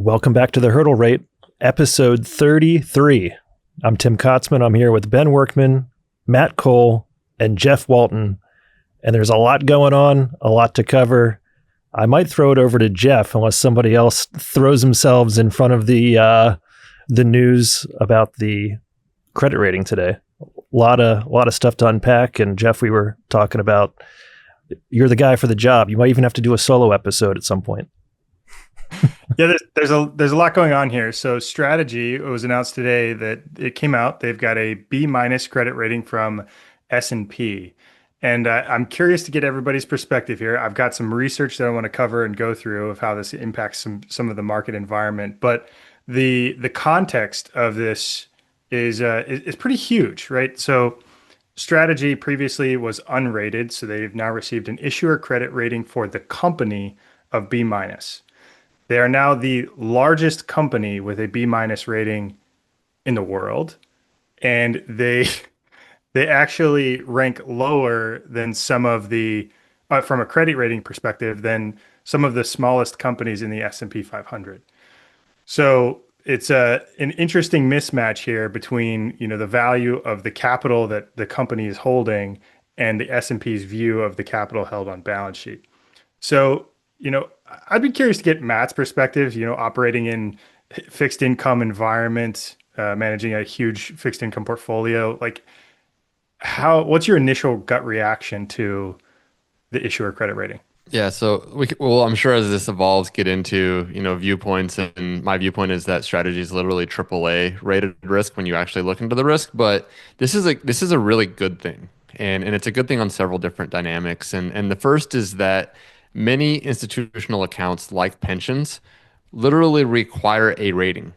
Welcome back to the Hurdle Rate, episode 33. I'm Tim Kotzman. I'm here with Ben Workman, Matt Cole, and Jeff Walton. And there's a lot going on, a lot to cover. I might throw it over to Jeff unless somebody else throws themselves in front of the news about the credit rating today. A lot of stuff to unpack. And Jeff, we were talking about you're the guy for the job. You might even have to do a solo episode at some point. Yeah, there's a lot going on here. So Strategy, it was announced today that it came out. They've got a B- credit rating from S&P. And I'm curious to get everybody's perspective here. I've got some research that I want to cover and go through of how this impacts some of the market environment. But the context of this is pretty huge, right? So Strategy previously was unrated, so they've now received an issuer credit rating for the company of B-. They are now the largest company with a B- rating in the world, and they actually rank lower than some of the from a credit rating perspective than some of the smallest companies in the S&P 500. So it's an interesting mismatch here between the value of the capital that the company is holding and the S&P's view of the capital held on balance sheet. So I'd be curious to get Matt's perspective, operating in fixed income environment, managing a huge fixed income portfolio. Like what's your initial gut reaction to the issuer credit rating? Yeah, so I'm sure as this evolves, get into, viewpoints, and my viewpoint is that strategy is literally AAA rated risk when you actually look into the risk, but this is a really good thing. And it's a good thing on several different dynamics. And the first is that many institutional accounts like pensions literally require a rating.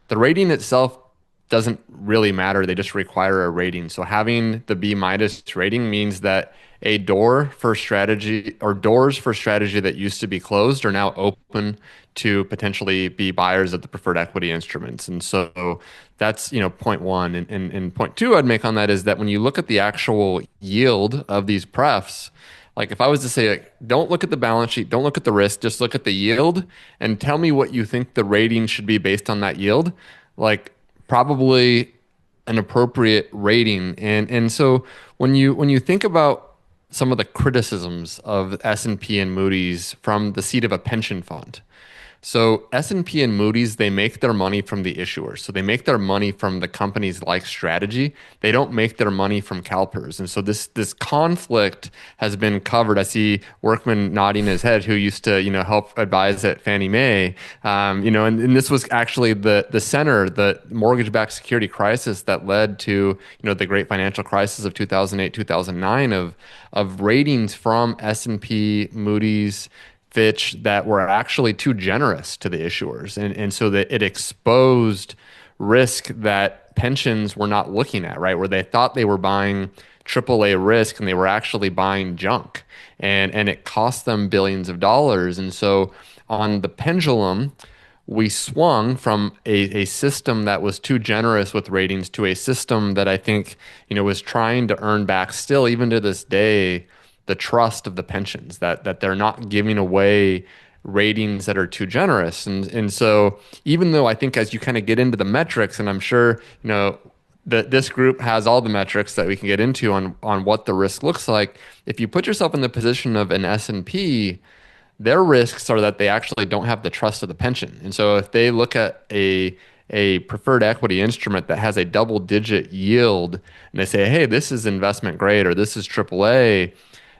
The rating itself doesn't really matter. They just require a rating. So having the B- rating means that a door for strategy or doors for strategy that used to be closed are now open to potentially be buyers of the preferred equity instruments. And so that's, point one. And point two I'd make on that is that when you look at the actual yield of these prefs, like if I was to say, like, don't look at the balance sheet, don't look at the risk, just look at the yield and tell me what you think the rating should be based on that yield, like probably an appropriate rating. And so when you think about some of the criticisms of S&P and Moody's from the seat of a pension fund. So S&P and Moody's, they make their money from the issuers. So they make their money from the companies like Strategy. They don't make their money from CalPERS. And so this conflict has been covered. I see Workman nodding his head, who used to help advise at Fannie Mae. And this was actually the center, the mortgage-backed security crisis that led to the great financial crisis of 2008, 2009 of ratings from S&P, Moody's, Fitch that were actually too generous to the issuers. And so that it exposed risk that pensions were not looking at, right? Where they thought they were buying AAA risk and they were actually buying junk. And it cost them billions of dollars. And so on the pendulum, we swung from a system that was too generous with ratings to a system that I think, was trying to earn back still, even to this day, the trust of the pensions, that they're not giving away ratings that are too generous. And so even though I think as you kind of get into the metrics, and I'm sure, that this group has all the metrics that we can get into on what the risk looks like, if you put yourself in the position of an S&P, their risks are that they actually don't have the trust of the pension. And so if they look at a preferred equity instrument that has a double-digit yield and they say, hey, this is investment grade or this is AAA,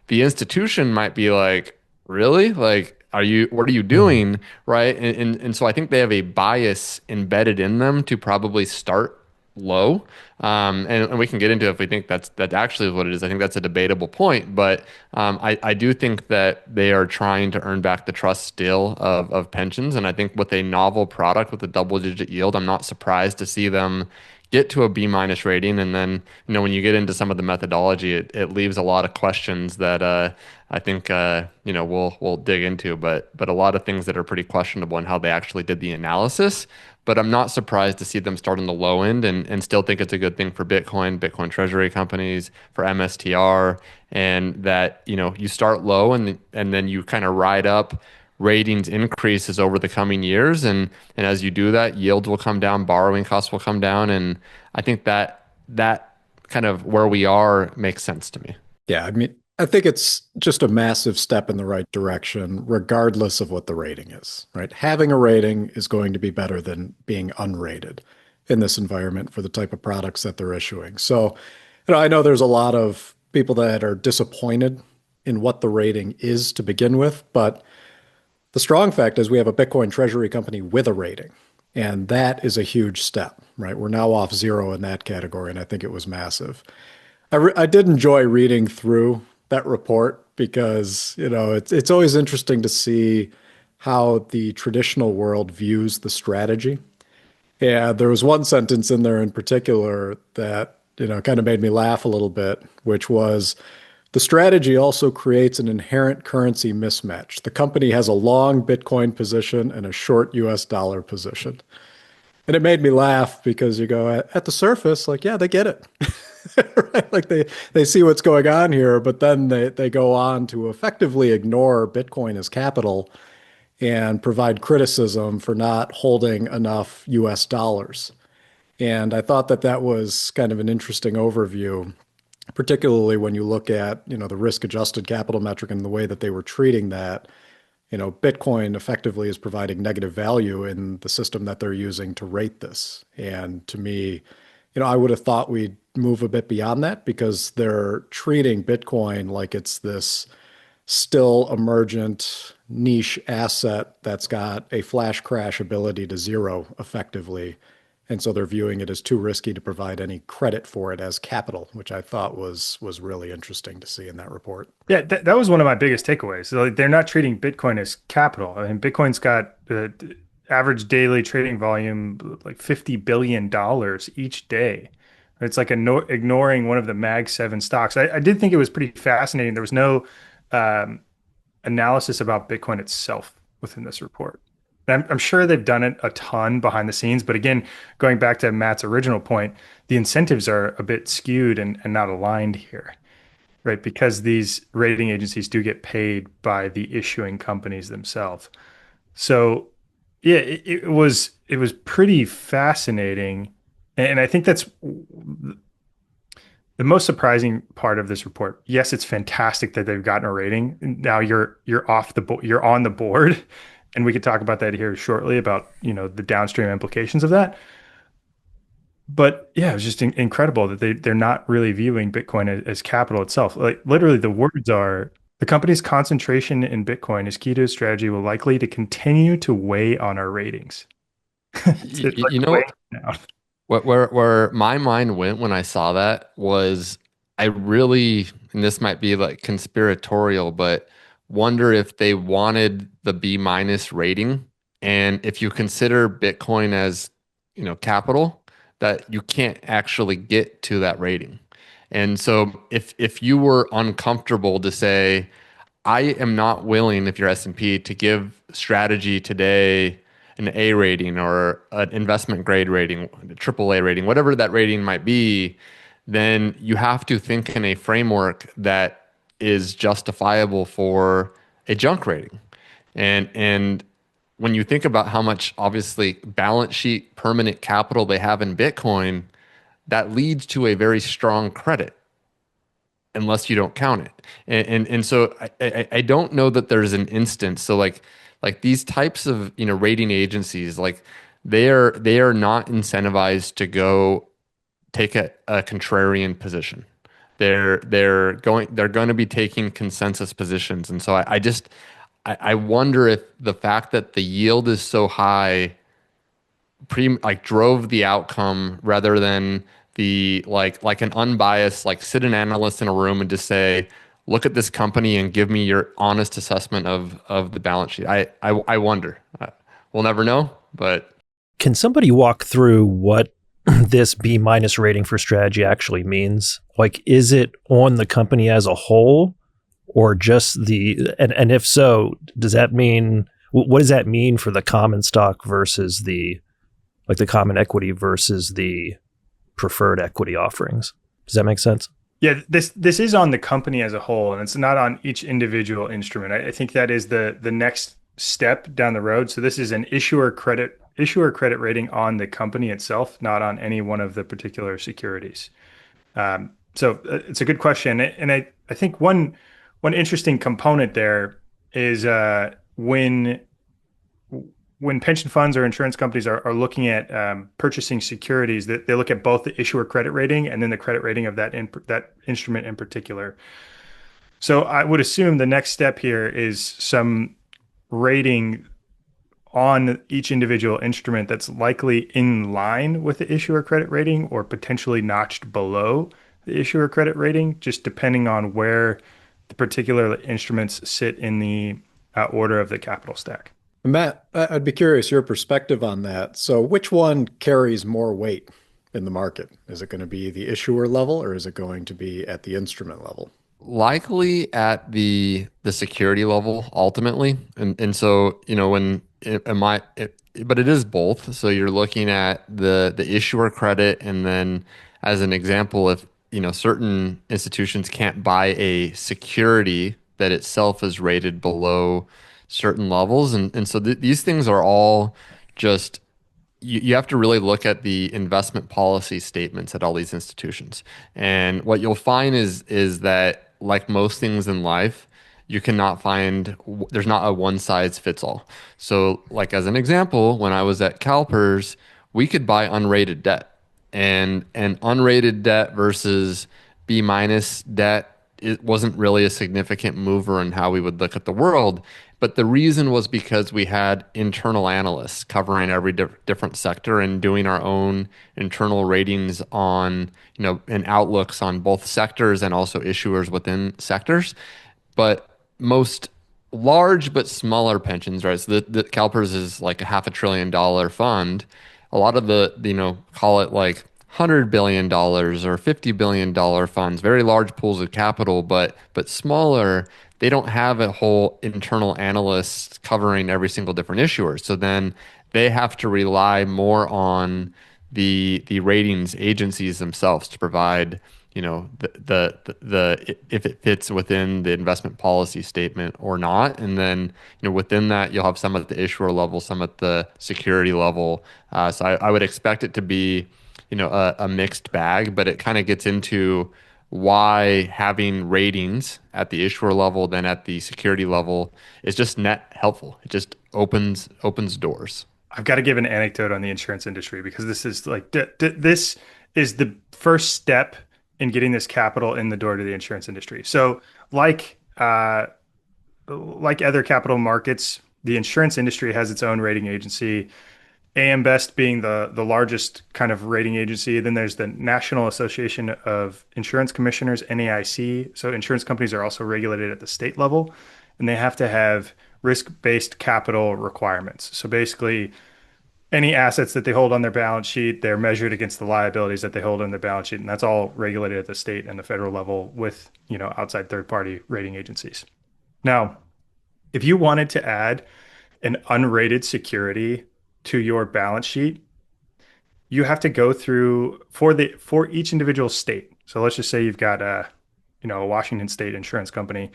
the institution might be like, really? Like, what are you doing? Right. And so I think they have a bias embedded in them to probably start low. And we can get into if we think that actually is what it is. I think that's a debatable point, but I do think that they are trying to earn back the trust still of pensions. And I think with a novel product with a double-digit yield, I'm not surprised to see them get to a B- rating. And then, when you get into some of the methodology, it leaves a lot of questions that I think, we'll dig into, but a lot of things that are pretty questionable in how they actually did the analysis. But I'm not surprised to see them start on the low end and still think it's a good thing for Bitcoin treasury companies, for MSTR, and that, you start low and then you kind of ride up ratings increases over the coming years. And as you do that, yields will come down, borrowing costs will come down. And I think that kind of where we are makes sense to me. Yeah, I mean, I think it's just a massive step in the right direction, regardless of what the rating is, right? Having a rating is going to be better than being unrated in this environment for the type of products that they're issuing. So, I know there's a lot of people that are disappointed in what the rating is to begin with, but the strong fact is we have a Bitcoin treasury company with a rating, and that is a huge step, right? We're now off zero in that category, and I think it was massive. I did enjoy reading through that report because, it's always interesting to see how the traditional world views the strategy. Yeah, there was one sentence in there in particular that, kind of made me laugh a little bit, which was, the strategy also creates an inherent currency mismatch. The company has a long Bitcoin position and a short US dollar position. And it made me laugh because you go at the surface, like, yeah, they get it. Right? Like they see what's going on here, but then they go on to effectively ignore Bitcoin as capital and provide criticism for not holding enough US dollars. And I thought that was kind of an interesting overview, particularly when you look at, the risk-adjusted capital metric and the way that they were treating that. Bitcoin effectively is providing negative value in the system that they're using to rate this. And to me, I would have thought we'd move a bit beyond that because they're treating Bitcoin like it's this still emergent niche asset that's got a flash crash ability to zero effectively. And so they're viewing it as too risky to provide any credit for it as capital, which I thought was really interesting to see in that report. Yeah, that was one of my biggest takeaways. So, like, they're not treating Bitcoin as capital. I mean, Bitcoin's got the average daily trading volume like $50 billion each day. It's like ignoring one of the Mag 7 stocks. I did think it was pretty fascinating. There was no analysis about Bitcoin itself within this report. I'm sure they've done it a ton behind the scenes, but again, going back to Matt's original point, the incentives are a bit skewed and not aligned here, right? Because these rating agencies do get paid by the issuing companies themselves. So yeah, it was pretty fascinating. And I think that's the most surprising part of this report. Yes, it's fantastic that they've gotten a rating. Now you're on the board. And we could talk about that here shortly about, the downstream implications of that. But yeah, it was just incredible that they're not really viewing Bitcoin as capital itself. Like, literally the words are, the company's concentration in Bitcoin is key to its strategy, will likely to continue to weigh on our ratings. Where my mind went when I saw that was, I really, and this might be like conspiratorial, but wonder if they wanted the B- rating. And if you consider Bitcoin as, capital, that you can't actually get to that rating. And so if you were uncomfortable to say, I am not willing, if you're S&P, to give strategy today an A rating or an investment grade rating, a triple A rating, whatever that rating might be, then you have to think in a framework that is justifiable for a junk rating. And when you think about how much, obviously, balance sheet permanent capital they have in Bitcoin, that leads to a very strong credit unless you don't count it. And so I don't know that there's an instance. So like these types of, rating agencies, like they are not incentivized to go take a contrarian position. They're going to be taking consensus positions. And so I wonder if the fact that the yield is so high drove the outcome rather than the like an unbiased, sit an analyst in a room and just say, look at this company and give me your honest assessment of the balance sheet. I wonder. We'll never know, but can somebody walk through what this B- rating for strategy actually means? Like, is it on the company as a whole, or just and if so, does that mean, what does that mean for the common stock versus the common equity versus the preferred equity offerings? Does that make sense? Yeah, this is on the company as a whole, and it's not on each individual instrument. I think that is the next step down the road. So this is an issuer credit rating on the company itself, not on any one of the particular securities. So it's a good question, and I think one interesting component there is when pension funds or insurance companies are looking at purchasing securities, that they look at both the issuer credit rating and then the credit rating of that instrument in particular. So I would assume the next step here is some rating on each individual instrument that's likely in line with the issuer credit rating or potentially notched below the issuer credit rating, just depending on where the particular instruments sit in the order of the capital stack. Matt, I'd be curious your perspective on that. So, which one carries more weight in the market? Is it going to be the issuer level or is it going to be at the instrument level? Likely at the security level ultimately, and so when it might, but it is both. So you're looking at the issuer credit, and then as an example, if certain institutions can't buy a security that itself is rated below certain levels, and so these things are all just you have to really look at the investment policy statements at all these institutions. And what you'll find is that like most things in life, you cannot find there's not a one size fits all. So like as an example, when I was at CalPERS, we could buy unrated debt. And unrated debt versus B minus debt, it wasn't really a significant mover in how we would look at the world. But the reason was because we had internal analysts covering every different sector and doing our own internal ratings on, and outlooks on both sectors and also issuers within sectors. But most large but smaller pensions, right? So the CalPERS is like a $500 billion fund. A lot of call it like $100 billion or $50 billion funds, very large pools of capital, but smaller. They don't have a whole internal analyst covering every single different issuer. So then they have to rely more on the ratings agencies themselves to provide, the if it fits within the investment policy statement or not. And then, within that, you'll have some at the issuer level, some at the security level. So I would expect it to be, a mixed bag, but it kind of gets into why having ratings at the issuer level than at the security level is just net helpful. It just opens doors. I've got to give an anecdote on the insurance industry because this is like this is the first step in getting this capital in the door to the insurance industry. So, like other capital markets, the insurance industry has its own rating agency. AM Best being the largest kind of rating agency. Then there's the National Association of Insurance Commissioners, NAIC. So insurance companies are also regulated at the state level, and they have to have risk-based capital requirements. So basically, any assets that they hold on their balance sheet, they're measured against the liabilities that they hold on their balance sheet, and that's all regulated at the state and the federal level with, outside third-party rating agencies. Now, if you wanted to add an unrated security to your balance sheet, you have to go through for each individual state. So let's just say you've got a Washington State insurance company.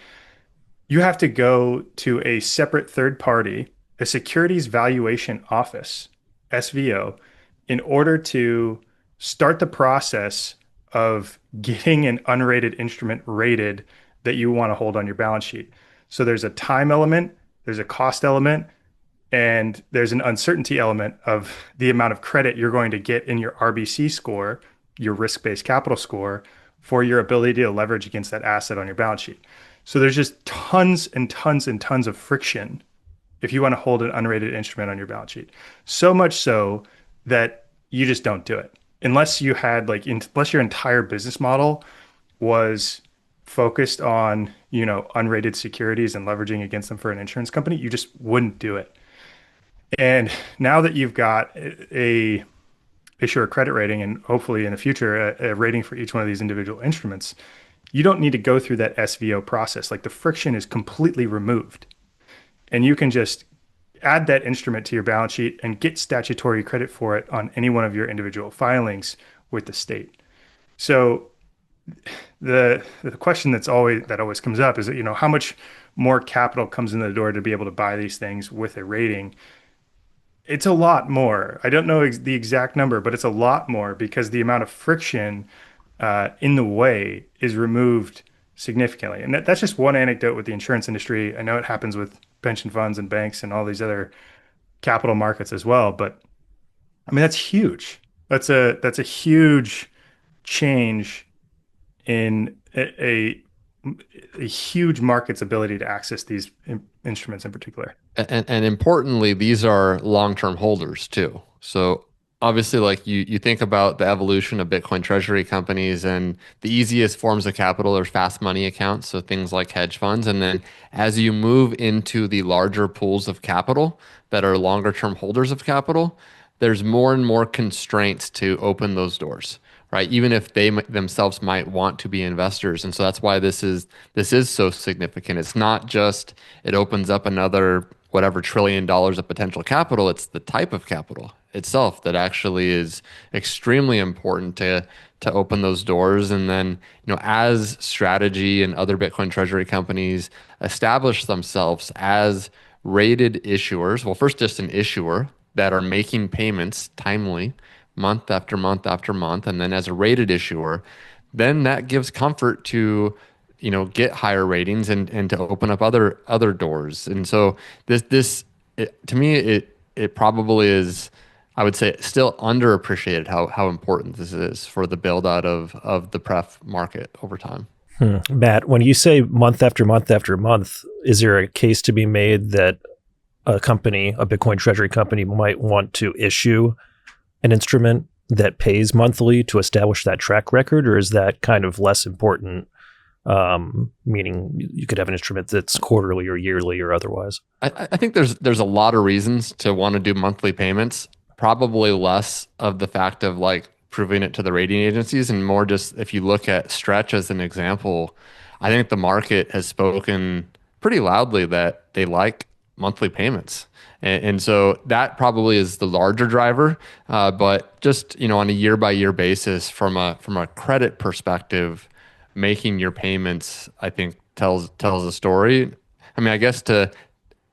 You have to go to a separate third party, a securities valuation office, SVO, in order to start the process of getting an unrated instrument rated that you want to hold on your balance sheet. So there's a time element, there's a cost element, and there's an uncertainty element of the amount of credit you're going to get in your RBC score, your risk-based capital score, for your ability to leverage against that asset on your balance sheet. So there's just tons and tons and tons of friction if you want to hold an unrated instrument on your balance sheet. So much so that you just don't do it. Unless you had unless your entire business model was focused on, unrated securities and leveraging against them for an insurance company, you just wouldn't do it. And now that you've got a issuer credit rating and hopefully in the future a rating for each one of these individual instruments, you don't need to go through that SVO process. Like the friction is completely removed. And you can just add that instrument to your balance sheet and get statutory credit for it on any one of your individual filings with the state. So the question that always comes up is that, how much more capital comes in the door to be able to buy these things with a rating. It's a lot more. I don't know the exact number, but it's a lot more because the amount of friction in the way is removed significantly. And that's just one anecdote with the insurance industry. I know it happens with pension funds and banks and all these other capital markets as well. But I mean, that's huge. That's a huge change in a huge market's ability to access these instruments in particular. And importantly, these are long-term holders too. So obviously, like you think about the evolution of Bitcoin treasury companies, and the easiest forms of capital are fast money accounts, so things like hedge funds. And then as you move into the larger pools of capital that are longer term holders of capital, there's more and more constraints to open those doors, right? Even if they themselves might want to be investors. And so that's why this is so significant. It's not just it opens up another whatever $1 trillion of potential capital. It's the type of capital itself that actually is extremely important to open those doors. And then, as Strategy and other Bitcoin treasury companies establish themselves as rated issuers, well, first just an issuer that are making payments timely month after month after month, and then as a rated issuer, then that gives comfort to get higher ratings and to open up other doors. And so to me it probably is, I would say, still underappreciated how important this is for the build out of the pref market over time. Matt, when you say month after month after month, is there a case to be made that a Bitcoin treasury company might want to issue an instrument that pays monthly to establish that track record, or is that kind of less important? Meaning you could have an instrument that's quarterly or yearly or otherwise. I think there's a lot of reasons to want to do monthly payments. Probably less of the fact of like proving it to the rating agencies, and more just if you look at Stretch as an example, I think the market has spoken pretty loudly that they like monthly payments. And so that probably is the larger driver. But just, on a year by year basis, from a credit perspective, making your payments, I think, tells a story. I mean, I guess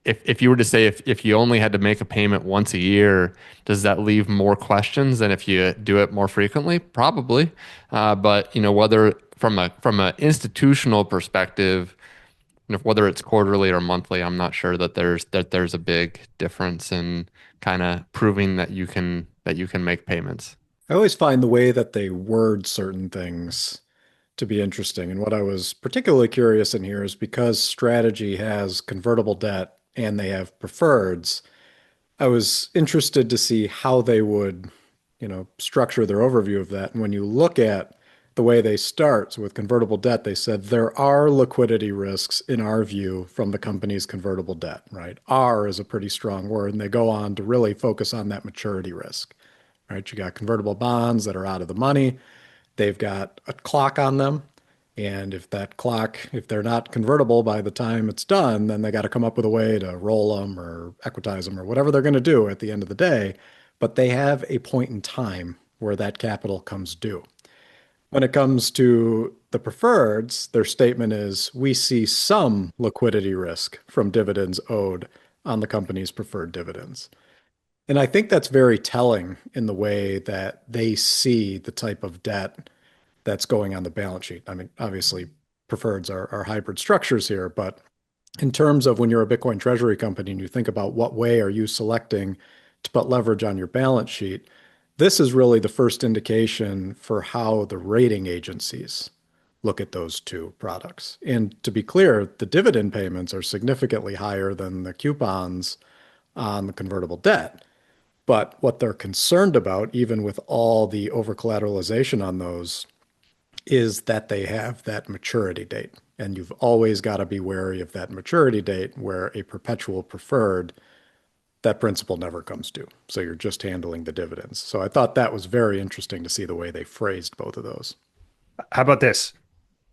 if you were to say if you only had to make a payment once a year, does that leave more questions than if you do it more frequently? Probably. But whether from a institutional perspective, whether it's quarterly or monthly, I'm not sure that there's a big difference in kind of proving that you can make payments. I always find the way that they word certain things to be interesting. And what I was particularly curious in here is because Strategy has convertible debt and they have preferreds, I was interested to see how they would, structure their overview of that. And when you look at the way they start, so with convertible debt, they said there are liquidity risks in our view from the company's convertible debt, right? R is a pretty strong word, and they go on to really focus on that maturity risk, right? You got convertible bonds that are out of the money. They've got a clock on them. And if they're not convertible by the time it's done, then they got to come up with a way to roll them or equitize them or whatever they're going to do at the end of the day. But they have a point in time where that capital comes due. When it comes to the preferreds, their statement is, we see some liquidity risk from dividends owed on the company's preferred dividends. And I think that's very telling in the way that they see the type of debt that's going on the balance sheet. I mean, obviously, preferreds are hybrid structures here, but in terms of when you're a Bitcoin treasury company and you think about what way are you selecting to put leverage on your balance sheet, this is really the first indication for how the rating agencies look at those two products. And to be clear, the dividend payments are significantly higher than the coupons on the convertible debt. But what they're concerned about, even with all the over-collateralization on those, is that they have that maturity date. And you've always got to be wary of that maturity date where a perpetual preferred, that principal never comes due. So you're just handling the dividends. So I thought that was very interesting to see the way they phrased both of those. How about this?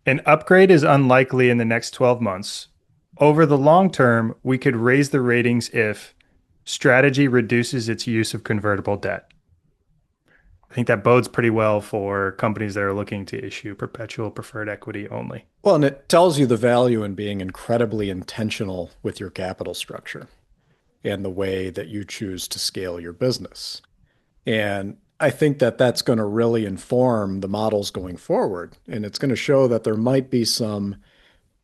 An upgrade is unlikely in the next 12 months. Over the long term, we could raise the ratings if Strategy reduces its use of convertible debt. I think that bodes pretty well for companies that are looking to issue perpetual preferred equity only. Well, and it tells you the value in being incredibly intentional with your capital structure and the way that you choose to scale your business. And I think that that's going to really inform the models going forward. And it's going to show that there might be some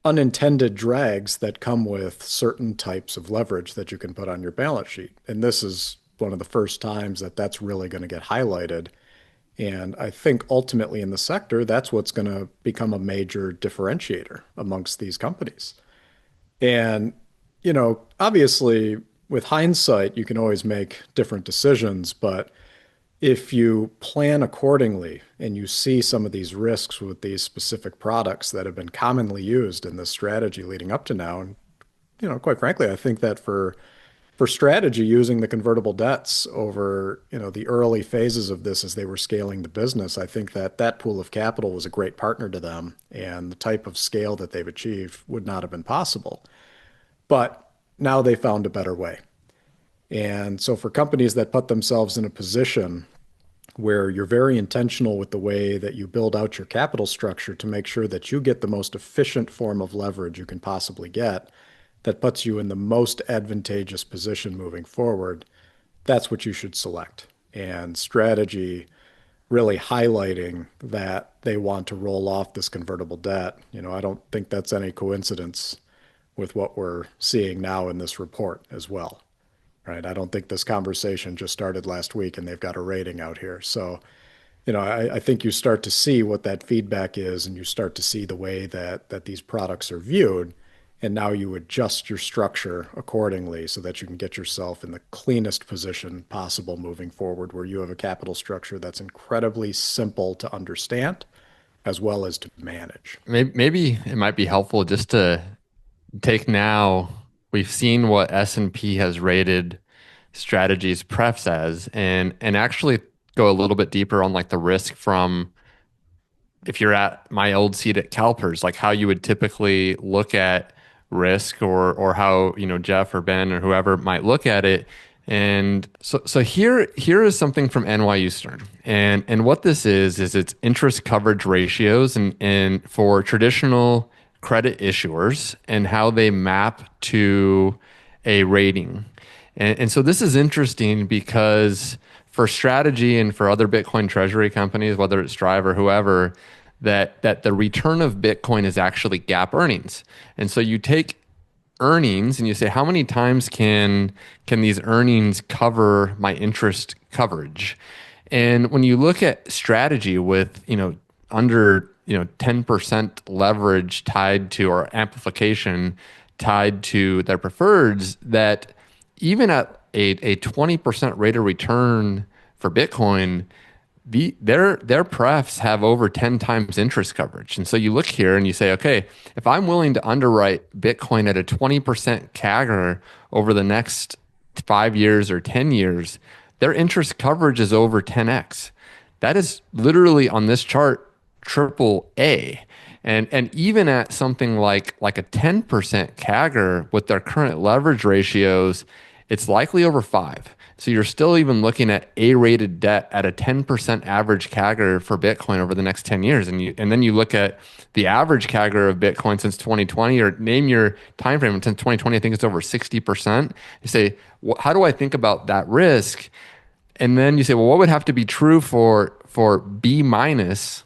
unintended drags that come with certain types of leverage that you can put on your balance sheet. And this is one of the first times that that's really going to get highlighted. And I think ultimately in the sector, that's what's going to become a major differentiator amongst these companies. And, obviously, with hindsight, you can always make different decisions, but if you plan accordingly and you see some of these risks with these specific products that have been commonly used in this strategy leading up to now, and quite frankly, I think that for strategy using the convertible debts over the early phases of this as they were scaling the business, I think that that pool of capital was a great partner to them, and the type of scale that they've achieved would not have been possible. But now they found a better way. And so for companies that put themselves in a position where you're very intentional with the way that you build out your capital structure to make sure that you get the most efficient form of leverage you can possibly get, that puts you in the most advantageous position moving forward, that's what you should select. And strategy really highlighting that they want to roll off this convertible debt. I don't think that's any coincidence with what we're seeing now in this report as well. Right. I don't think this conversation just started last week and they've got a rating out here. So, I think you start to see what that feedback is and you start to see the way that these products are viewed. And now you adjust your structure accordingly so that you can get yourself in the cleanest position possible moving forward, where you have a capital structure that's incredibly simple to understand as well as to manage. Maybe it might be helpful just to take now, we've seen what S&P has rated strategies prefs as, and actually go a little bit deeper on like the risk from, if you're at my old seat at CalPERS, like how you would typically look at risk, or how Jeff or Ben or whoever might look at it. And so here is something from NYU Stern, and what this is it's interest coverage ratios and for traditional credit issuers and how they map to a rating. And so this is interesting because for strategy and for other Bitcoin treasury companies, whether it's Strive or whoever, that the return of Bitcoin is actually GAAP earnings. And so you take earnings and you say, how many times can these earnings cover my interest coverage? And when you look at strategy with, under 10% leverage tied to, or amplification tied to their preferreds, that even at a 20% rate of return for Bitcoin, their prefs have over 10 times interest coverage. And so you look here and you say, okay, if I'm willing to underwrite Bitcoin at a 20% CAGR over the next 5 years or 10 years, their interest coverage is over 10x. That is literally on this chart triple A. And even at something like a 10% CAGR with their current leverage ratios, it's likely over 5. So you're still even looking at A-rated debt at a 10% average CAGR for Bitcoin over the next 10 years. And then you look at the average CAGR of Bitcoin since 2020, or name your time frame, since 2020, I think it's over 60%. You say, how do I think about that risk? And then you say, well, what would have to be true for B minus?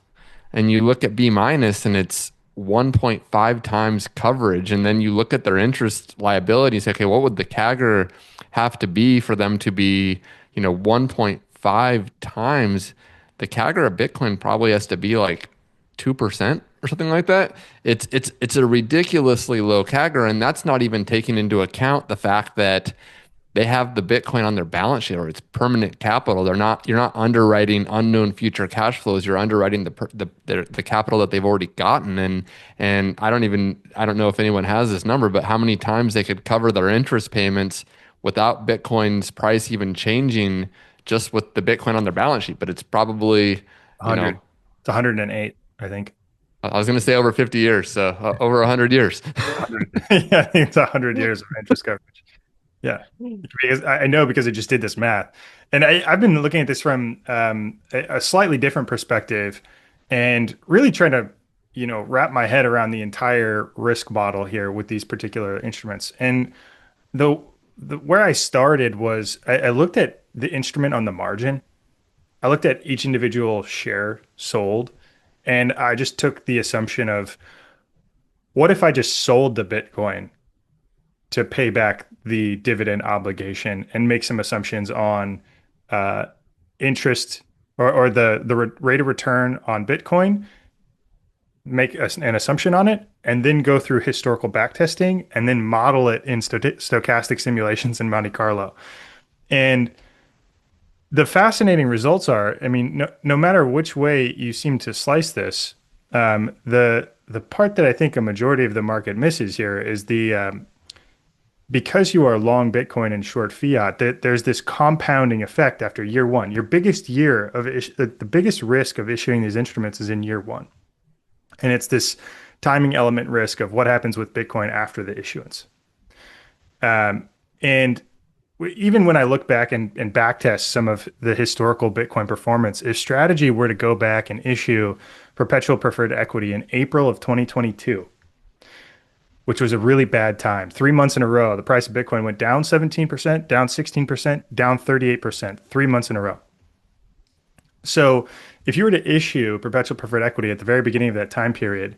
And you look at B minus and it's 1.5 times coverage. And then you look at their interest liability and say, okay, what would the CAGR have to be for them to be, 1.5 times? The CAGR of Bitcoin probably has to be like 2% or something like that. It's a ridiculously low CAGR, and that's not even taking into account the fact that they have the Bitcoin on their balance sheet, or it's permanent capital. You're not underwriting unknown future cash flows. You're underwriting the capital that they've already gotten. And I don't know if anyone has this number, but how many times they could cover their interest payments without Bitcoin's price even changing, just with the Bitcoin on their balance sheet. But it's probably, 100. It's 108, I think. I was going to say over 50 years, so over 100 years. 100. Yeah, I think it's 100 years of interest coverage. Yeah, because I know because I just did this math, and I've been looking at this from a slightly different perspective, and really trying to, wrap my head around the entire risk model here with these particular instruments. And the, where I started was I looked at the instrument on the margin. I looked at each individual share sold, and I just took the assumption of what if I just sold the Bitcoin to pay back the dividend obligation and make some assumptions on uh, interest or the rate of return on Bitcoin, make an assumption on it, and then go through historical backtesting and then model it in stochastic simulations in Monte Carlo. And the fascinating results are, I mean, no matter which way you seem to slice this, the part that I think a majority of the market misses here is the because you are long Bitcoin and short fiat, there's this compounding effect after year one. Your biggest year of the biggest risk of issuing these instruments is in year one, and it's this timing element risk of what happens with Bitcoin after the issuance. And even when I look back and backtest some of the historical Bitcoin performance, if strategy were to go back and issue perpetual preferred equity in April of 2022, which was a really bad time. 3 months in a row, the price of Bitcoin went down 17%, down 16%, down 38%, 3 months in a row. So if you were to issue perpetual preferred equity at the very beginning of that time period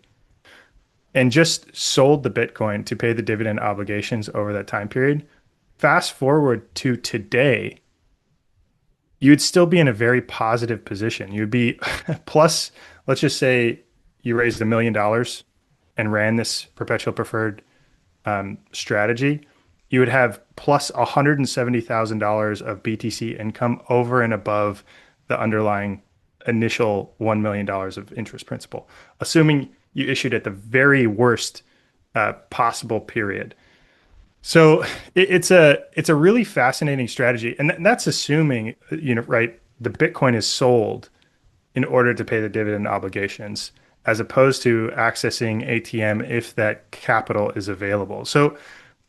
and just sold the Bitcoin to pay the dividend obligations over that time period, fast forward to today, you'd still be in a very positive position. You'd be plus, let's just say you raised $1 million and ran this perpetual preferred strategy, you would have plus $170,000 of BTC income over and above the underlying initial $1 million of interest principal, assuming you issued at the very worst possible period. So it's a really fascinating strategy, and that's assuming, right, the Bitcoin is sold in order to pay the dividend obligations, as opposed to accessing ATM if that capital is available. So,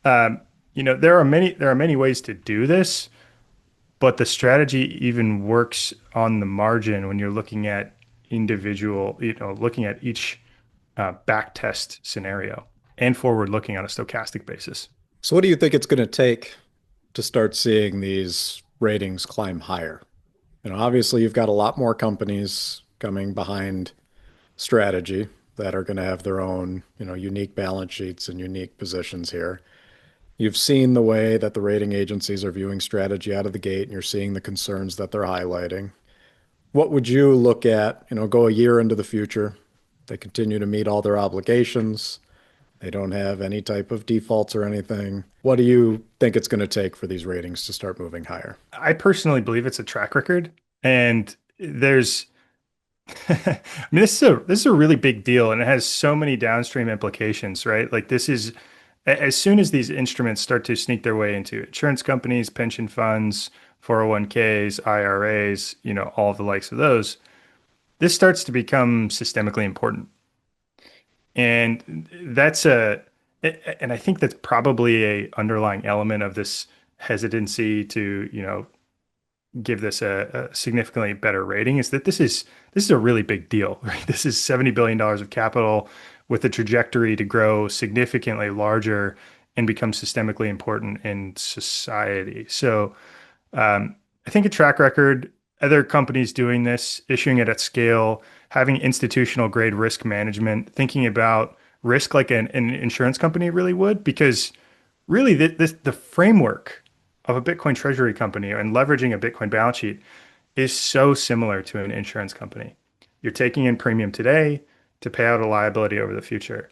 there are many ways to do this, but the strategy even works on the margin when you're looking at individual, looking at each back test scenario and forward looking on a stochastic basis. So what do you think it's going to take to start seeing these ratings climb higher? Obviously you've got a lot more companies coming behind strategy that are going to have their own, unique balance sheets and unique positions here. You've seen the way that the rating agencies are viewing strategy out of the gate, and you're seeing the concerns that they're highlighting. What would you look at, go a year into the future? They continue to meet all their obligations. They don't have any type of defaults or anything. What do you think it's going to take for these ratings to start moving higher? I personally believe it's a track record, and there's I mean, this is a really big deal, and it has so many downstream implications, right? Like this is as soon as these instruments start to sneak their way into insurance companies, pension funds, 401ks, IRAs, all of the likes of those, this starts to become systemically important. And and I think that's probably a underlying element of this hesitancy to, give this a significantly better rating, is that this is a really big deal, right? This is $70 billion of capital with a trajectory to grow significantly larger and become systemically important in society. So I think a track record, other companies doing this, issuing it at scale, having institutional grade risk management, thinking about risk like an insurance company really would, because really the framework of a Bitcoin treasury company and leveraging a Bitcoin balance sheet is so similar to an insurance company. You're taking in premium today to pay out a liability over the future.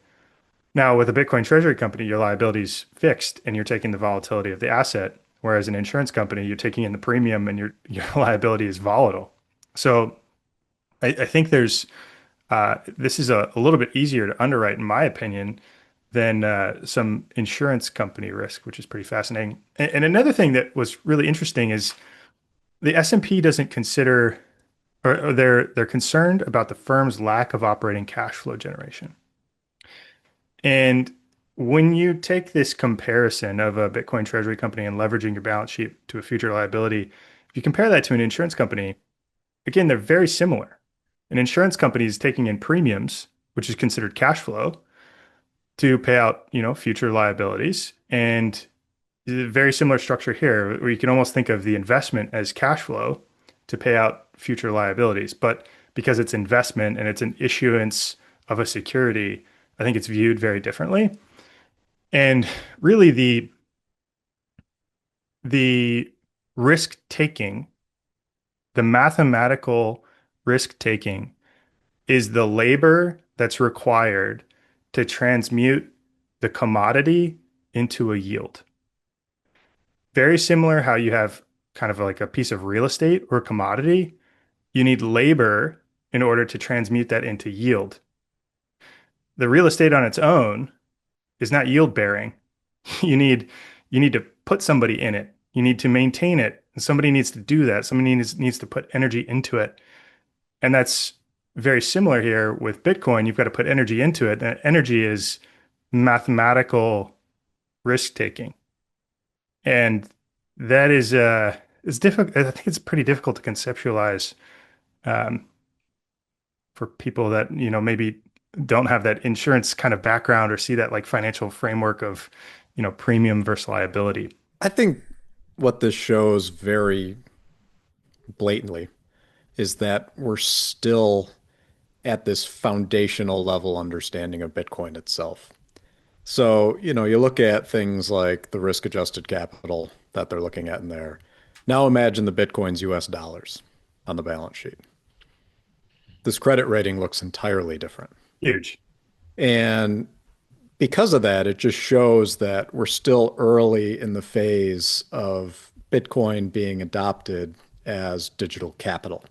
Now, with a Bitcoin treasury company, your liability is fixed and you're taking the volatility of the asset. Whereas an insurance company, you're taking in the premium and your liability is volatile. So I think this is a little bit easier to underwrite, in my opinion, than some insurance company risk, which is pretty fascinating. And another thing that was really interesting is the S&P doesn't consider, or they're concerned about the firm's lack of operating cash flow generation. And when you take this comparison of a Bitcoin treasury company and leveraging your balance sheet to a future liability, if you compare that to an insurance company, again, they're very similar. An insurance company is taking in premiums, which is considered cash flow, to pay out, future liabilities. And very similar structure here, where you can almost think of the investment as cash flow to pay out future liabilities. But because it's investment and it's an issuance of a security, I think it's viewed very differently. And really the risk taking, the mathematical risk taking is the labor that's required to transmute the commodity into a yield. Very similar how you have kind of like a piece of real estate or commodity. You need labor in order to transmute that into yield. The real estate on its own is not yield bearing. You need to put somebody in it. You need to maintain it. And somebody needs to do that. Somebody needs to put energy into it. And that's very similar here with Bitcoin. You've got to put energy into it. That energy is mathematical risk taking. And that is difficult. I think it's pretty difficult to conceptualize for people that, maybe don't have that insurance kind of background or see that like financial framework of, premium versus liability. I think what this shows very blatantly is that we're still at this foundational level understanding of Bitcoin itself. So, you look at things like the risk adjusted capital that they're looking at in there. Now imagine the Bitcoin's US dollars on the balance sheet. This credit rating looks entirely different. Huge. And because of that, it just shows that we're still early in the phase of Bitcoin being adopted as digital capital.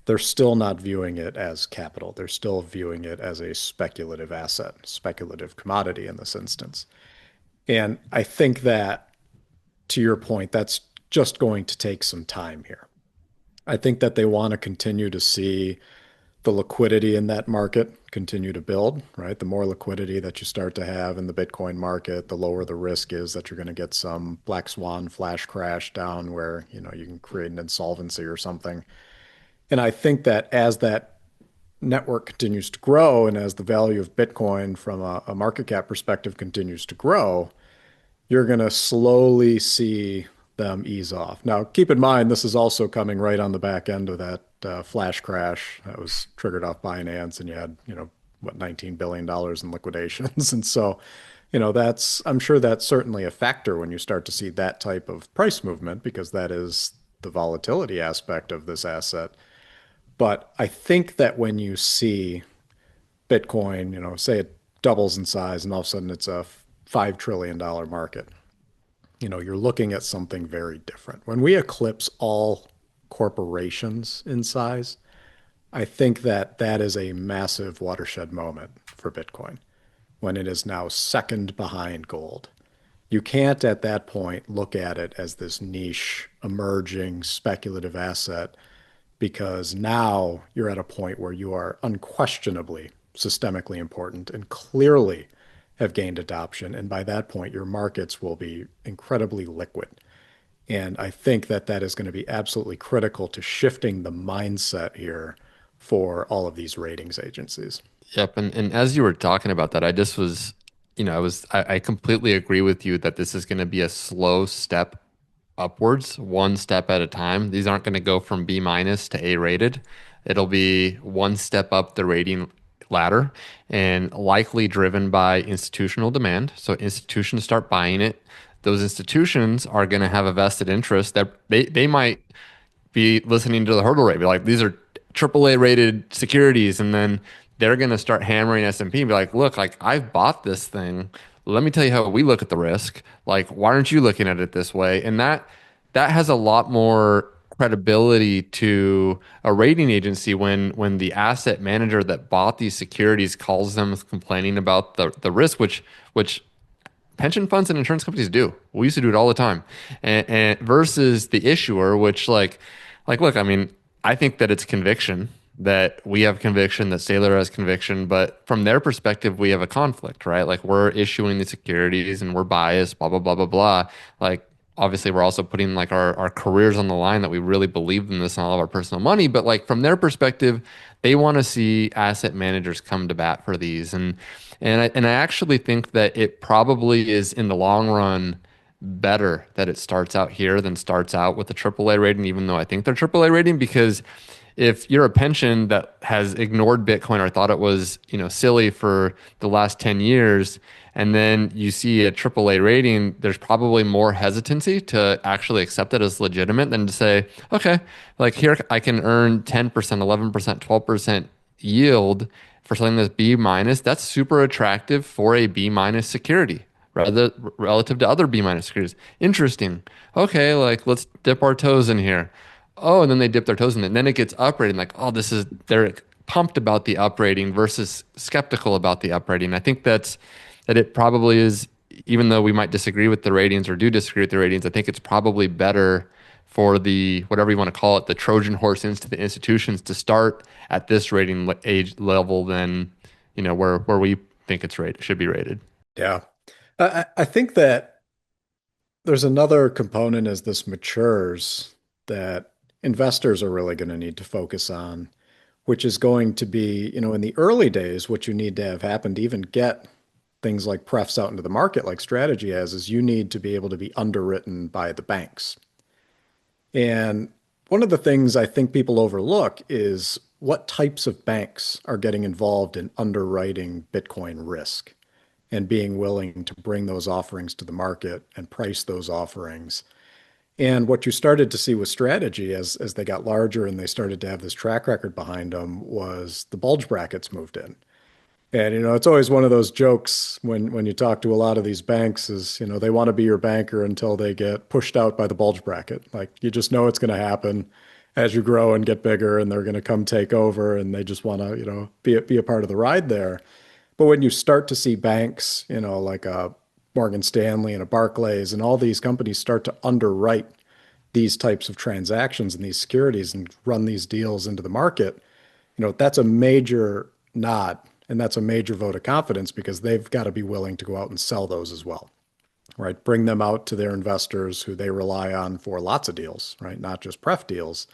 They're still not viewing it as capital. They're still viewing it as a speculative asset, speculative commodity in this instance. And I think that, to your point, that's just going to take some time here. I think that they want to continue to see the liquidity in that market continue to build, right? The more liquidity that you start to have in the Bitcoin market, the lower the risk is that you're going to get some black swan flash crash down where, you can create an insolvency or something. And I think that as that network continues to grow and as the value of Bitcoin from a market cap perspective continues to grow, you're going to slowly see them ease off. Now, keep in mind, this is also coming right on the back end of that flash crash that was triggered off Binance, and you had, what, $19 billion in liquidations. And so, I'm sure that's certainly a factor when you start to see that type of price movement, because that is the volatility aspect of this asset. But I think that when you see Bitcoin, say it doubles in size and all of a sudden it's a $5 trillion market, you're looking at something very different. When we eclipse all corporations in size, I think that that is a massive watershed moment for Bitcoin when it is now second behind gold. You can't at that point look at it as this niche, emerging, speculative asset, because now you're at a point where you are unquestionably systemically important and clearly have gained adoption. And by that point, your markets will be incredibly liquid. And I think that that is going to be absolutely critical to shifting the mindset here for all of these ratings agencies. Yep. And as you were talking about that, I just was, I completely agree with you that this is going to be a slow step upwards, one step at a time. These aren't going to go from B minus to A rated. It'll be one step up the rating ladder and likely driven by institutional demand. So institutions start buying it. Those institutions are going to have a vested interest that they might be listening to the hurdle rate, be like, these are AAA rated securities. And then they're going to start hammering S&P and be like, look, like I've bought this thing. Let me tell you how we look at the risk. Like, why aren't you looking at it this way? And that has a lot more credibility to a rating agency when the asset manager that bought these securities calls them complaining about the risk, which pension funds and insurance companies do. We used to do it all the time, and versus the issuer, which like look, I mean, I think that it's conviction. that we have conviction, that Sailor has conviction, but from their perspective, we have a conflict, right? Like we're issuing the securities and we're biased, blah, blah, blah, blah, blah. Like obviously we're also putting like our careers on the line that we really believe in this and all of our personal money. But like from their perspective, they want to see asset managers come to bat for these. And I actually think that it probably is in the long run better that it starts out here than starts out with a AAA rating, even though I think they're AAA rating, because if you're a pension that has ignored Bitcoin or thought it was, silly for the last 10 years, and then you see a AAA rating, there's probably more hesitancy to actually accept it as legitimate than to say, okay, like here I can earn 10%, 11%, 12% yield for something that's B minus. That's super attractive for a B minus security rather relative to other B minus securities. Interesting. Okay, like let's dip our toes in here. Oh, and then they dip their toes in it. And then it gets uprating like, oh, they're pumped about the uprating versus skeptical about the uprating. I think that it probably is, even though we might disagree with the ratings or do disagree with the ratings, I think it's probably better for the, whatever you want to call it, the Trojan horse into the institutions to start at this rating age level than, where we think it's rated, should be rated. Yeah. I think that there's another component as this matures that investors are really going to need to focus on, which is going to be, in the early days, what you need to have happen to even get things like prefs out into the market, like Strategy has, is you need to be able to be underwritten by the banks. And one of the things I think people overlook is what types of banks are getting involved in underwriting Bitcoin risk and being willing to bring those offerings to the market and price those offerings. And what you started to see with Strategy as they got larger and they started to have this track record behind them was the bulge brackets moved in. And it's always one of those jokes when you talk to a lot of these banks is, they want to be your banker until they get pushed out by the bulge bracket. Like you just know it's going to happen as you grow and get bigger and they're going to come take over and they just want to, be a part of the ride there. But when you start to see banks, like a Morgan Stanley and a Barclays and all these companies start to underwrite these types of transactions and these securities and run these deals into the market, that's a major nod. And that's a major vote of confidence because they've got to be willing to go out and sell those as well, right? Bring them out to their investors who they rely on for lots of deals, right? Not just pref deals.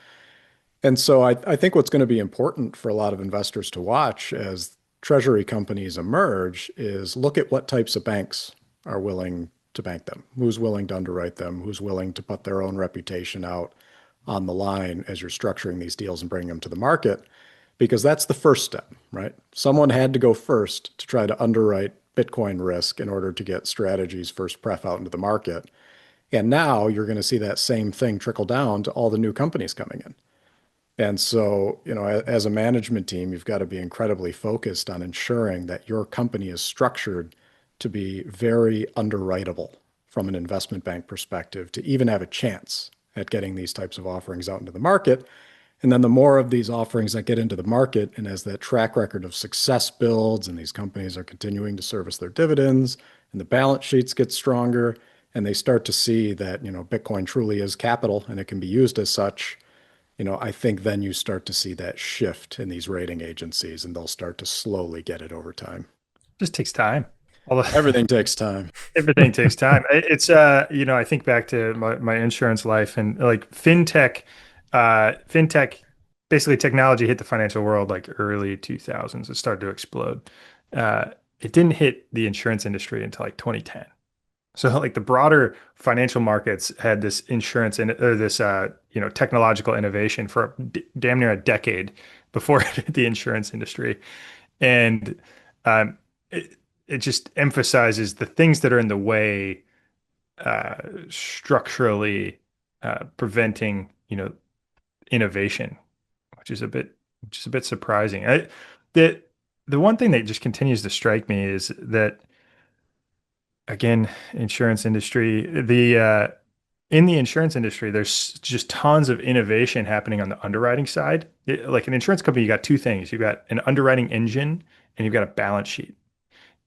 And so I think what's going to be important for a lot of investors to watch as treasury companies emerge is look at what types of banks are willing to bank them, who's willing to underwrite them, who's willing to put their own reputation out on the line as you're structuring these deals and bringing them to the market. Because that's the first step, right? Someone had to go first to try to underwrite Bitcoin risk in order to get Strategy's first pref out into the market. And now you're going to see that same thing trickle down to all the new companies coming in. And so, as a management team, you've got to be incredibly focused on ensuring that your company is structured to be very underwritable from an investment bank perspective to even have a chance at getting these types of offerings out into the market. And then the more of these offerings that get into the market, and as that track record of success builds and these companies are continuing to service their dividends and the balance sheets get stronger and they start to see that, Bitcoin truly is capital and it can be used as such, I think then you start to see that shift in these rating agencies and they'll start to slowly get it over time. Just takes time. Everything takes time. Everything takes time. It's I think back to my insurance life and like fintech, basically technology hit the financial world like early 2000s. It started to explode. It didn't hit the insurance industry until like 2010. So like the broader financial markets had this insurance and or this technological innovation for damn near a decade before it hit the insurance industry, and it just emphasizes the things that are in the way structurally preventing innovation, which is a bit surprising. The one thing that just continues to strike me is that, again, insurance industry, in the insurance industry, there's just tons of innovation happening on the underwriting side. Like an insurance company, you got two things. You've got an underwriting engine and you've got a balance sheet.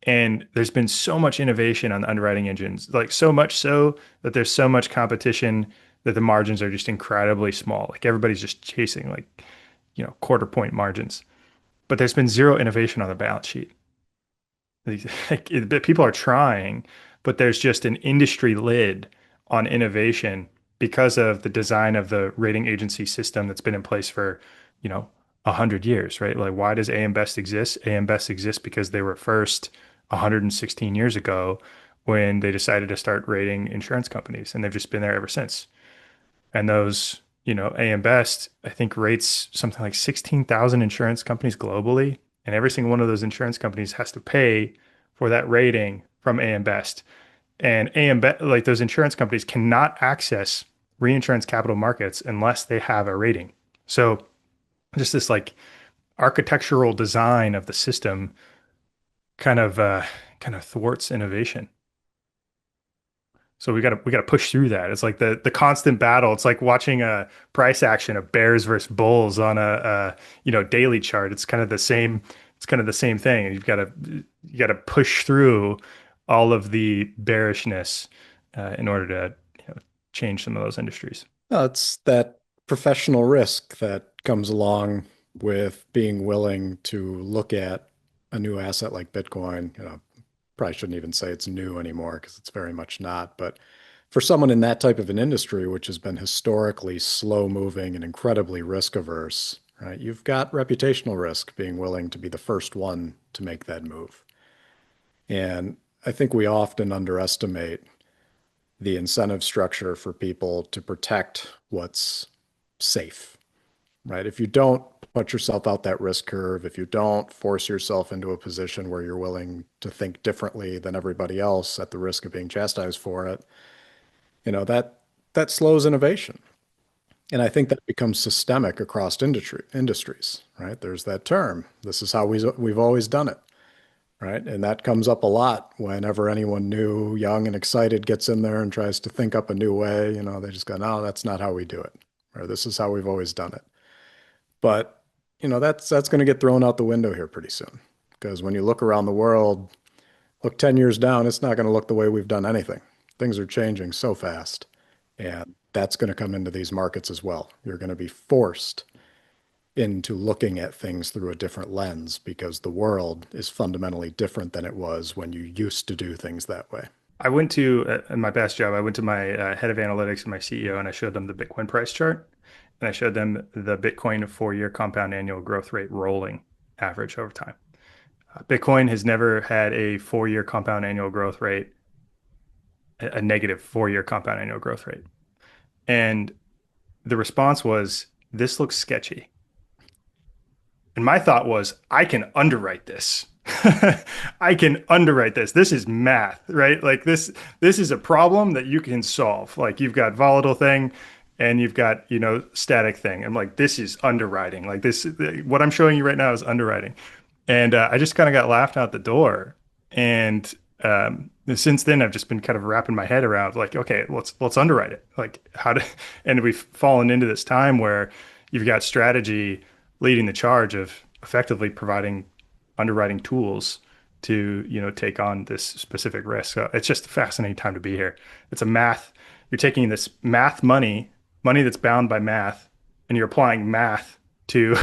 And there's been so much innovation on the underwriting engines, like so much so that there's so much competition that the margins are just incredibly small. Like everybody's just chasing like, quarter point margins. But there's been zero innovation on the balance sheet. People are trying, but there's just an industry lid on innovation because of the design of the rating agency system that's been in place for, 100 years, right? Like, why does AM Best exist? AM Best exists because they were first 116 years ago when they decided to start rating insurance companies, and they've just been there ever since. And those, AM Best, I think, rates something like 16,000 insurance companies globally. And every single one of those insurance companies has to pay for that rating from AM Best. And like those insurance companies cannot access reinsurance capital markets unless they have a rating. So just this like architectural design of the system kind of thwarts innovation. So we got to push through that. It's like the constant battle. It's like watching a price action of bears versus bulls on a daily chart. It's kind of the same. It's kind of the same thing. And you got to push through all of the bearishness in order to change some of those industries. No, it's that professional risk that comes along with being willing to look at a new asset like Bitcoin. Probably shouldn't even say it's new anymore because it's very much not. But for someone in that type of an industry, which has been historically slow moving and incredibly risk averse, right? You've got reputational risk being willing to be the first one to make that move. And I think we often underestimate the incentive structure for people to protect what's safe, right? If you don't put yourself out that risk curve, if you don't force yourself into a position where you're willing to think differently than everybody else at the risk of being chastised for it, that slows innovation. And I think that becomes systemic across industries, right? There's that term. This is how we've always done it, right? And that comes up a lot whenever anyone new, young, and excited gets in there and tries to think up a new way. They just go, no, that's not how we do it, or this is how we've always done it. But that's going to get thrown out the window here pretty soon, because when you look around the world, look 10 years down, it's not going to look the way we've done anything. Things are changing so fast, and that's going to come into these markets as well. You're going to be forced into looking at things through a different lens because the world is fundamentally different than it was when you used to do things that way. I went to, in my past job, I went to my head of analytics and my CEO, and I showed them the Bitcoin price chart. And I showed them the Bitcoin 4-year compound annual growth rate rolling average over time. Bitcoin has never had a 4-year compound annual growth rate, a negative 4-year compound annual growth rate. And the response was, this looks sketchy. And my thought was, I can underwrite this. I can underwrite this. This is math, right? Like this is a problem that you can solve. Like you've got volatile thing, and you've got, static thing. I'm like, this is underwriting. Like what I'm showing you right now is underwriting. And I just kind of got laughed out the door. And since then, I've just been kind of wrapping my head around like, okay, let's underwrite it. Like and we've fallen into this time where you've got strategy leading the charge of effectively providing underwriting tools to, take on this specific risk. So it's just a fascinating time to be here. It's you're taking this math money that's bound by math, and you're applying math to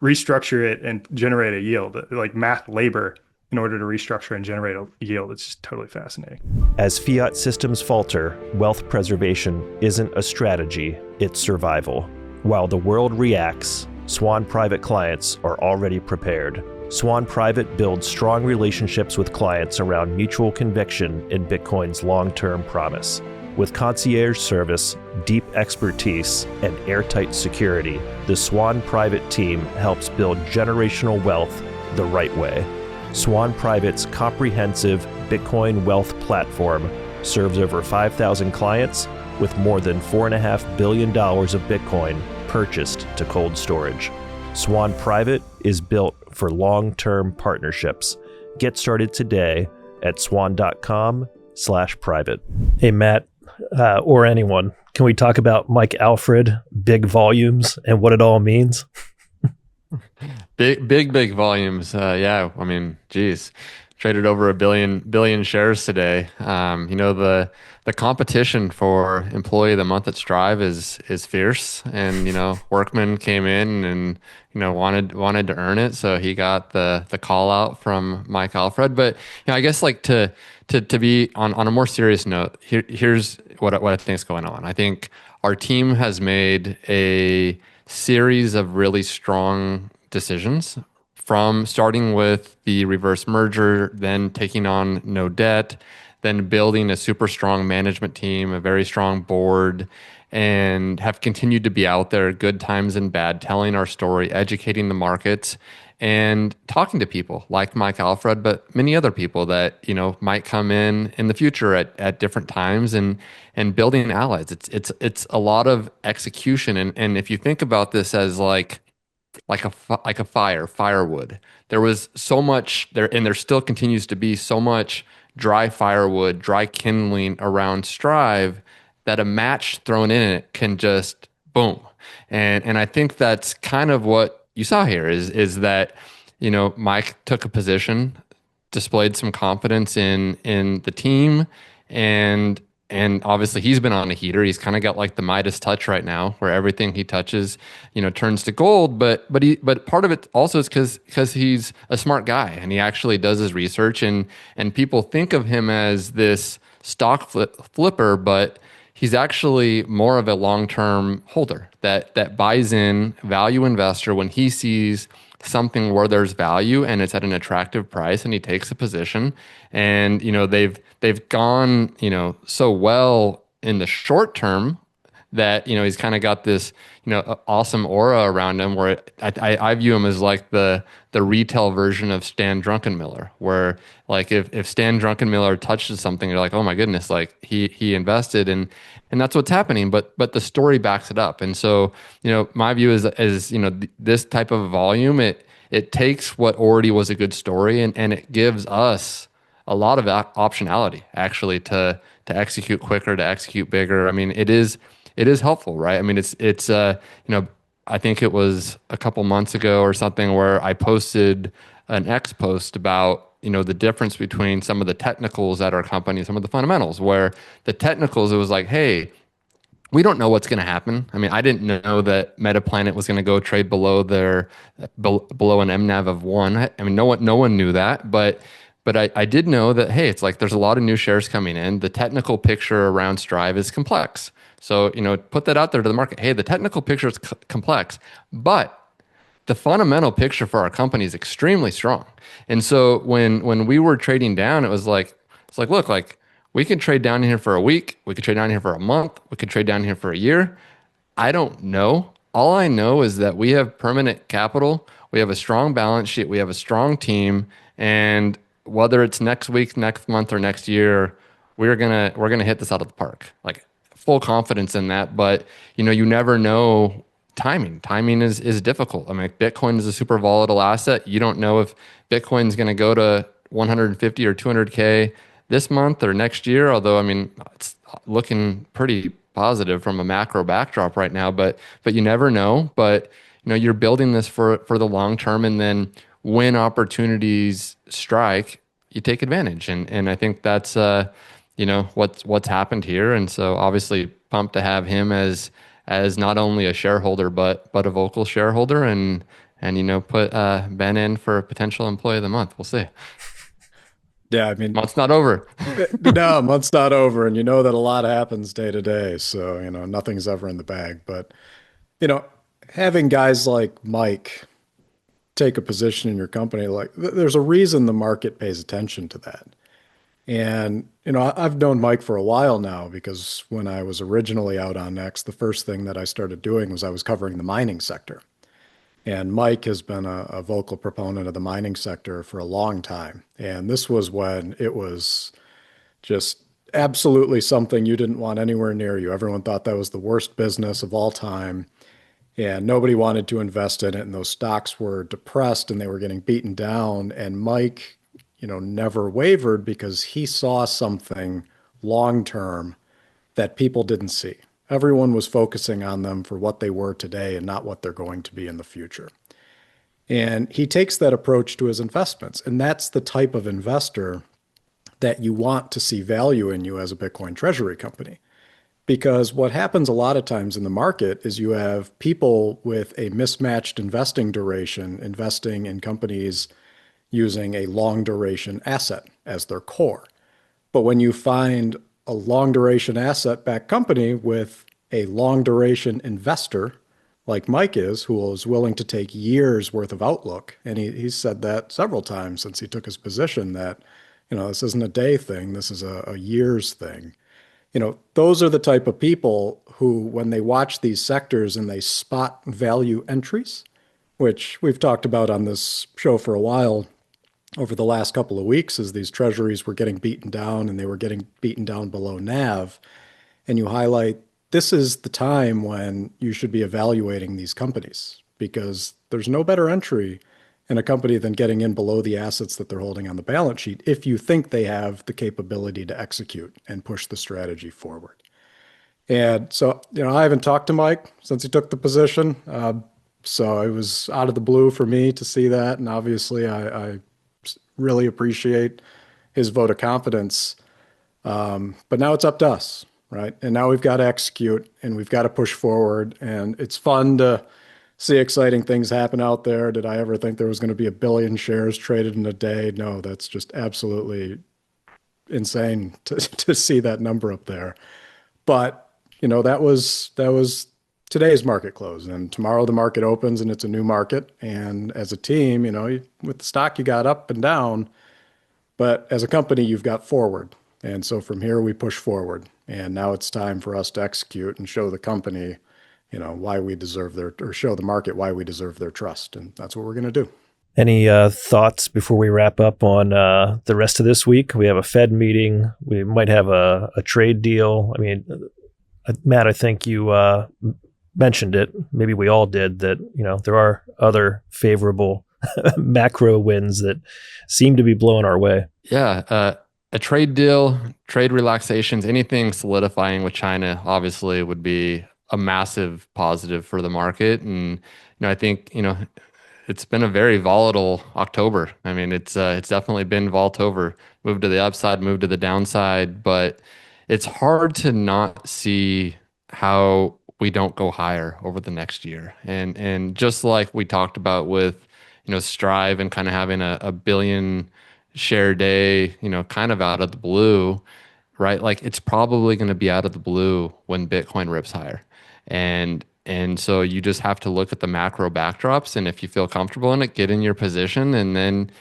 restructure it and generate a yield, like math labor in order to restructure and generate a yield. It's just totally fascinating. As fiat systems falter, wealth preservation isn't a strategy, it's survival. While the world reacts, Swan Private clients are already prepared. Swan Private builds strong relationships with clients around mutual conviction in Bitcoin's long-term promise. With concierge service, deep expertise, and airtight security, the Swan Private team helps build generational wealth the right way. Swan Private's comprehensive Bitcoin wealth platform serves over 5,000 clients with more than $4.5 billion of Bitcoin purchased to cold storage. Swan Private is built for long-term partnerships. Get started today at swan.com/private. Hey, Matt, or anyone, can we talk about Mike Alfred, big volumes, and what it all means? Big volumes. Yeah. I mean, geez, traded over a billion shares today. The competition for employee of the month at Strive is fierce, and Workman came in and wanted to earn it, so he got the call out from Mike Alfred. But I guess like to be on a more serious note, here's what I think is going on. I think our team has made a series of really strong decisions, from starting with the reverse merger, then taking on no debt, then building a super strong management team, a very strong board, and have continued to be out there, good times and bad, telling our story, educating the markets, and talking to people like Mike Alfred, but many other people that might come in the future at different times, and building allies. It's a lot of execution, and if you think about this as like a firewood. There was so much there, and there still continues to be so much dry firewood, dry kindling around Strive, that a match thrown in it can just boom. And I think that's kind of what you saw here is that Mike took a position, displayed some confidence in the team, and obviously he's been on a heater. He's kind of got like the Midas touch right now, where everything he touches, turns to gold. But part of it also is because he's a smart guy, and he actually does his research, and people think of him as this stock flipper, but he's actually more of a long-term holder that buys in, value investor when he sees something where there's value and it's at an attractive price, and he takes a position. And they've gone so well in the short term that he's kind of got this awesome aura around him, where I view him as like the retail version of Stan Druckenmiller, where like if Stan Druckenmiller touches something, you're like, oh my goodness, like he invested, and that's what's happening. But the story backs it up. And so my view is this type of volume, it takes what already was a good story, and it gives us a lot of optionality actually to execute quicker, to execute bigger. I mean, it is helpful, right? I mean, it's I think it was a couple months ago or something where I posted an X post about the difference between some of the technicals at our company, some of the fundamentals, where the technicals, it was like, hey, we don't know what's going to happen. I mean, I didn't know that Metaplanet was going to go trade below below an MNAV of 1. I mean, no one knew that, but I did know that, hey, it's like there's a lot of new shares coming in. The technical picture around Strive is complex. So, put that out there to the market. Hey, the technical picture is complex, but the fundamental picture for our company is extremely strong. And so when we were trading down, it's like, look, like we can trade down here for a week, we could trade down here for a month, we could trade down here for a year. I don't know. All I know is that we have permanent capital, we have a strong balance sheet, we have a strong team, and whether it's next week, next month, or next year, we're gonna hit this out of the park. Like, full confidence in that. But you never know timing. Timing is difficult. I mean, Bitcoin is a super volatile asset. You don't know if Bitcoin's going to go to 150 or 200K this month or next year. Although, I mean, it's looking pretty positive from a macro backdrop right now. But you never know. But you're building this for the long term, and then when opportunities strike, you take advantage. And I think that's what's happened here. And so obviously pumped to have him as not only a shareholder but a vocal shareholder, and put Ben in for a potential employee of the month. We'll see. Yeah, I mean, month's not over. No, month's not over, and that a lot happens day to day. So nothing's ever in the bag. But having guys like Mike take a position in your company, like there's a reason the market pays attention to that. And, I've known Mike for a while now, because when I was originally out on X, the first thing that I started doing was I was covering the mining sector. And Mike has been a vocal proponent of the mining sector for a long time. And this was when it was just absolutely something you didn't want anywhere near you. Everyone thought that was the worst business of all time, and nobody wanted to invest in it. And those stocks were depressed and they were getting beaten down. And Mike never wavered, because he saw something long term that people didn't see. Everyone was focusing on them for what they were today and not what they're going to be in the future. And he takes that approach to his investments. And that's the type of investor that you want to see value in you as a Bitcoin treasury company. Because what happens a lot of times in the market is you have people with a mismatched investing duration investing in companies using a long duration asset as their core. But when you find a long duration asset backed company with a long duration investor like Mike is, who is willing to take years worth of outlook, and he's said that several times since he took his position that, this isn't a day thing, this is a years thing. Those are the type of people who, when they watch these sectors and they spot value entries, which we've talked about on this show for a while over the last couple of weeks, as these treasuries were getting beaten down and they were getting beaten down below NAV, and you highlight this is the time when you should be evaluating these companies, because there's no better entry in a company than getting in below the assets that they're holding on the balance sheet if you think they have the capability to execute and push the strategy forward. And so, I haven't talked to Mike since he took the position. So it was out of the blue for me to see that. And obviously, I really appreciate his vote of confidence. But now it's up to us, right? And now we've got to execute and we've got to push forward. And it's fun to see exciting things happen out there. Did I ever think there was going to be 1 billion shares traded in a day? No, that's just absolutely insane to see that number up there. But, that was today's market close, and tomorrow the market opens and it's a new market. And as a team, with the stock, you got up and down, but as a company, you've got forward. And so from here, we push forward. And now it's time for us to execute and show the company, why we deserve or show the market why we deserve their trust. And that's what we're going to do. Any thoughts before we wrap up on the rest of this week? We have a Fed meeting. We might have a trade deal. I mean, Matt, I think you mentioned it. Maybe we all did that, there are other favorable macro winds that seem to be blowing our way. Yeah. A trade deal, trade relaxations, anything solidifying with China obviously would be a massive positive for the market. And, I think, it's been a very volatile October. I mean, it's definitely been Voltober, moved to the upside, moved to the downside, but it's hard to not see how we don't go higher over the next year. And just like we talked about with, Strive and kind of having a 1 billion share day, kind of out of the blue, right? Like it's probably going to be out of the blue when Bitcoin rips higher. And so you just have to look at the macro backdrops, and if you feel comfortable in it, get in your position, and then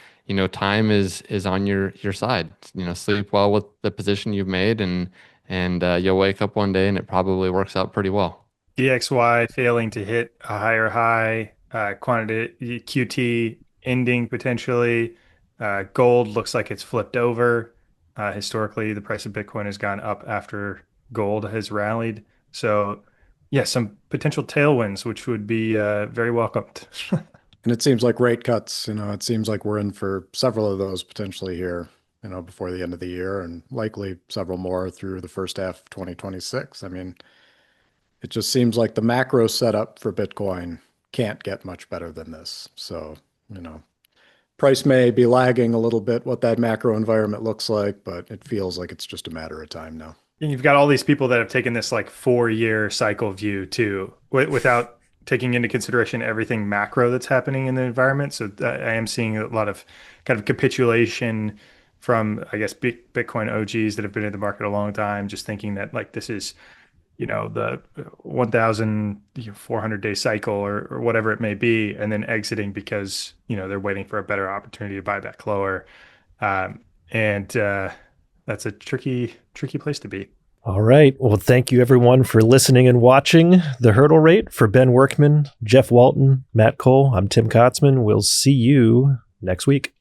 time is on your side. Sleep well with the position you've made, and you'll wake up one day and it probably works out pretty well. DXY failing to hit a higher high, quantity QT ending potentially. Gold looks like it's flipped over. Historically, the price of Bitcoin has gone up after gold has rallied. So, yeah, some potential tailwinds, which would be very welcomed. And it seems like rate cuts, it seems like we're in for several of those potentially here, before the end of the year, and likely several more through the first half of 2026. I mean, it just seems like the macro setup for Bitcoin can't get much better than this. So, price may be lagging a little bit what that macro environment looks like, but it feels like it's just a matter of time now. And you've got all these people that have taken this like 4-year cycle view too, without taking into consideration everything macro that's happening in the environment. So I am seeing a lot of kind of capitulation from, I guess, Bitcoin OGs that have been in the market a long time, just thinking that like this is, the 1,400-day cycle or whatever it may be, and then exiting because, they're waiting for a better opportunity to buy back lower. And that's a tricky place to be. All right. Well, thank you everyone for listening and watching The Hurdle Rate. For Ben Workman, Jeff Walton, Matt Cole, I'm Tim Kotzman. We'll see you next week.